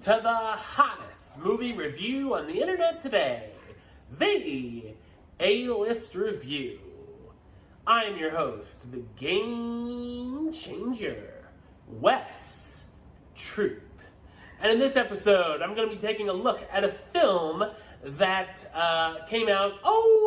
to the hottest movie review on the internet today, the A-List Review. I am your host, the Game Changer, Wes Troop. And in this episode, I'm going to be taking a look at a film that came out,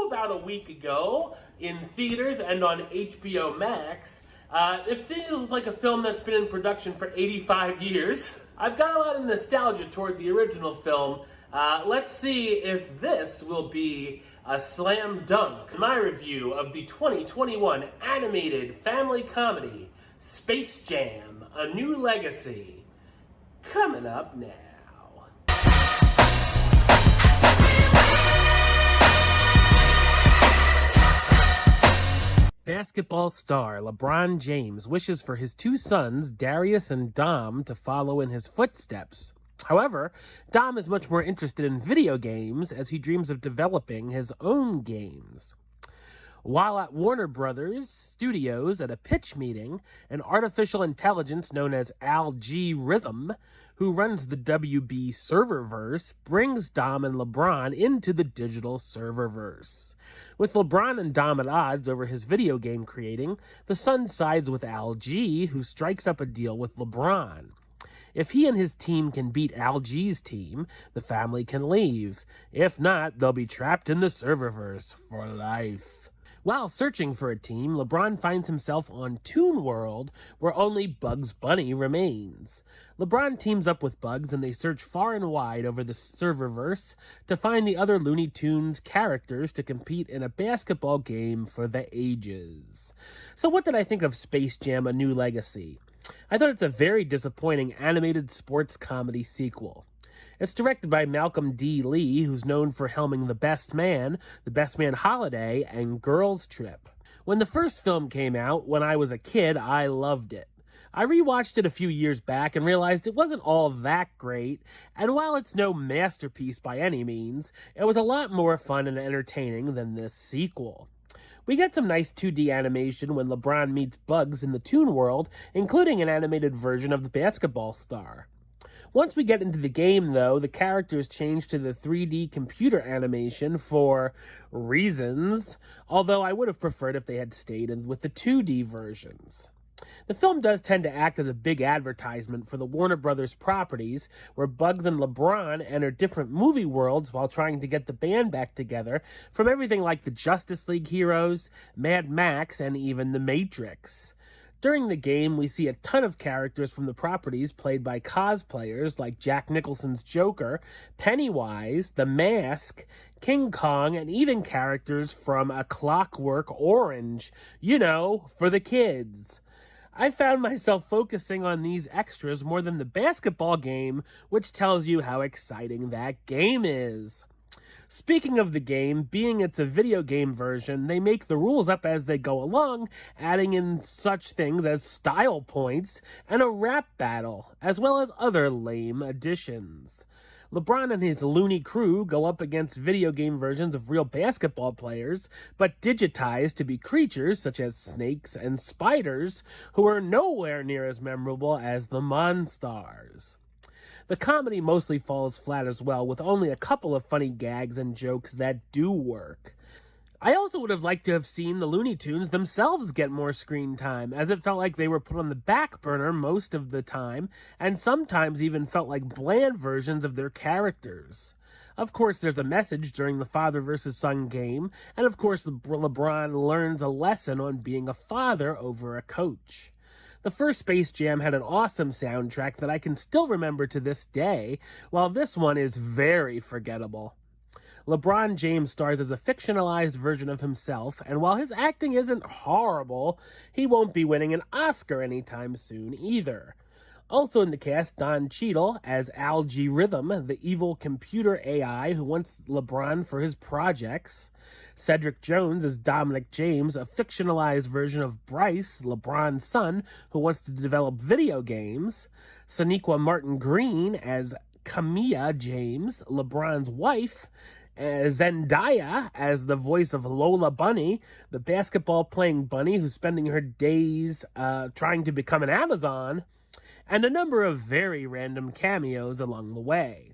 about a week ago in theaters and on HBO Max. It feels like a film that's been in production for 85 years. I've got a lot of nostalgia toward the original film. Let's see if this will be a slam dunk. My review of the 2021 animated family comedy, Space Jam: A New Legacy. Coming up now. Basketball star LeBron James wishes for his two sons, Darius and Dom, to follow in his footsteps. However, Dom is much more interested in video games as he dreams of developing his own games. While at Warner Brothers Studios at a pitch meeting, an artificial intelligence known as Algorithm, who runs the WB Serververse, brings Dom and LeBron into the digital serververse. With LeBron and Dom at odds over his video game creating, the son sides with Al-G, who strikes up a deal with LeBron. If he and his team can beat Al-G's team, the family can leave. If not, they'll be trapped in the serververse for life. While searching for a team, LeBron finds himself on Toon World, where only Bugs Bunny remains. LeBron teams up with Bugs, and they search far and wide over the serververse to find the other Looney Tunes characters to compete in a basketball game for the ages. So what did I think of Space Jam: A New Legacy? I thought it's a very disappointing animated sports comedy sequel. It's directed by Malcolm D. Lee, who's known for helming The Best Man Holiday, and Girls Trip. When the first film came out, when I was a kid, I loved it. I rewatched it a few years back and realized it wasn't all that great, and while it's no masterpiece by any means, it was a lot more fun and entertaining than this sequel. We get some nice 2D animation when LeBron meets Bugs in the Toon World, including an animated version of the basketball star. Once we get into the game, though, the characters change to the 3D computer animation for reasons, although I would have preferred if they had stayed with the 2D versions. The film does tend to act as a big advertisement for the Warner Brothers properties, where Bugs and LeBron enter different movie worlds while trying to get the band back together from everything like the Justice League heroes, Mad Max, and even The Matrix. During the game, we see a ton of characters from the properties played by cosplayers like Jack Nicholson's Joker, Pennywise, The Mask, King Kong, and even characters from A Clockwork Orange, for the kids. I found myself focusing on these extras more than the basketball game, which tells you how exciting that game is. Speaking of the game, being it's a video game version, they make the rules up as they go along, adding in such things as style points and a rap battle, as well as other lame additions. LeBron and his loony crew go up against video game versions of real basketball players, but digitized to be creatures such as snakes and spiders, who are nowhere near as memorable as the Monstars. The comedy mostly falls flat as well, with only a couple of funny gags and jokes that do work. I also would have liked to have seen the Looney Tunes themselves get more screen time, as it felt like they were put on the back burner most of the time, and sometimes even felt like bland versions of their characters. Of course, there's a message during the father versus son game, and of course LeBron learns a lesson on being a father over a coach. The first Space Jam had an awesome soundtrack that I can still remember to this day, while this one is very forgettable. LeBron James stars as a fictionalized version of himself, and while his acting isn't horrible, he won't be winning an Oscar anytime soon either. Also in the cast, Don Cheadle as Algorithm, the evil computer AI who wants LeBron for his projects. Cedric Jones as Dominic James, a fictionalized version of Bryce, LeBron's son, who wants to develop video games. Sonequa Martin Green as Camilla James, LeBron's wife. Zendaya as the voice of Lola Bunny, the basketball-playing bunny who's spending her days trying to become an Amazon. and a number of very random cameos along the way.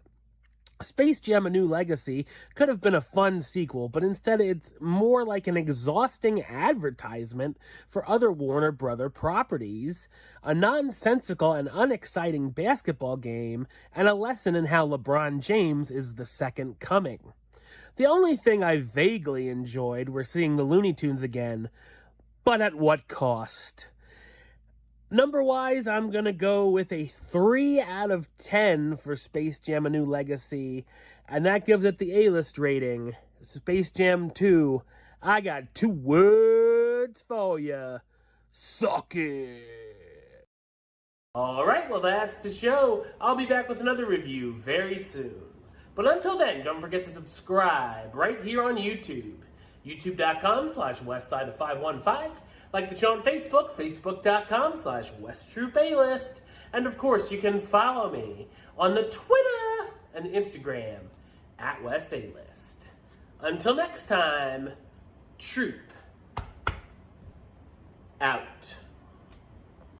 Space Jam: A New Legacy could have been a fun sequel, but instead it's more like an exhausting advertisement for other Warner Brother properties, a nonsensical and unexciting basketball game, and a lesson in how LeBron James is the second coming. The only thing I vaguely enjoyed were seeing the Looney Tunes again, but at what cost? Number-wise, I'm going to go with a 3 out of 10 for Space Jam: A New Legacy, and that gives it the A-list rating. Space Jam 2, I got 2 words for you. Suck it! Alright, well that's the show. I'll be back with another review very soon. But until then, don't forget to subscribe right here on YouTube. YouTube.com/Westside of 515. Like the show on Facebook, Facebook.com/WestTroopAlist. And of course, you can follow me on the Twitter and the Instagram @WestAlist. Until next time, Troop out.